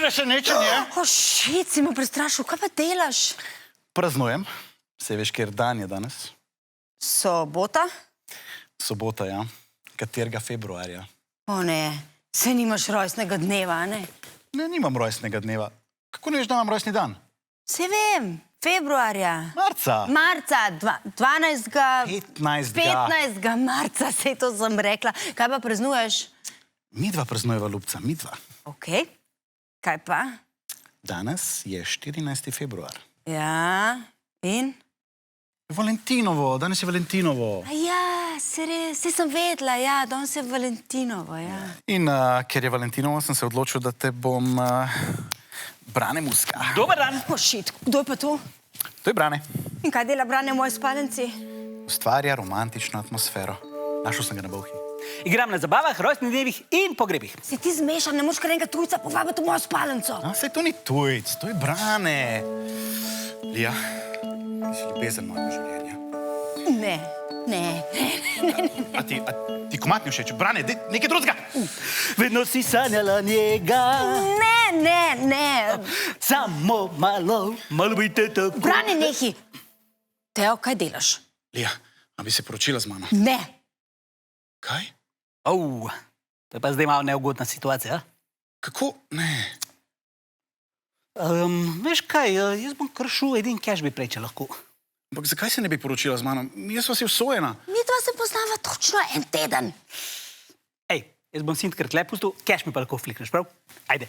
presenečenje. O, šit, si me prestrašil. Kaj pa delaš? Praznujem. Se veš, kjer dan je danes? Sobota? Sobota, ja. Katerega februarja? O ne, se nimaš rojstnega dneva, ne? Ne, nimam rojstnega dneva. Kako ne veš, da imam rojstni dan? Se vem, februarja. Marca. Marca, 12. 15. marca, sej to sem rekla. Kaj pa praznuješ? Midva praznujeva, ljubca, midva. Ok, kaj pa? Danes je 14. februar. Ja, in? Valentinovo, danes je Valentinovo. A ja, se res, sej sem vedela, ja, danes je Valentinovo, ja. In ker je Valentinovo, sem se odločil, da te bom Brane Muska. Dober dan. O, šit, kdo je pa to? To je Brane. In kaj dela Brane v moji spalnici? Ustvarja romantično atmosfero. Našel sem ga na Bolhi. Igram na zabavah, rojstnih dnevih in pogrebih. Si ti zmešan, ne moš kar enega tujca povabiti v mojo spalnico. Saj to ni tujc, to je Brane. Lija, ti si ljubezen mojega življenja. Ne, ne. A ti komad ni všeč? Brane, nekaj drugega. Vedno si sanjala njega. Ne. Samo malo bi te tako... Brane, nehi. Teo, kaj delaš? Lija, a bi se poročila z mano? Ne. Kaj? To je pa zdaj malo neugodna situacija. Kako? Ne. Veš kaj, jaz bom kar šel edin cash bi prej, če lahko. Ampak zakaj se ne bi poročila z mano? Jaz vas je usvojena. Mi dva se poznava točno en teden. Ej, jaz bom sintkrat le pustil, cash mi pa lahko flikneš, prav? Ajde.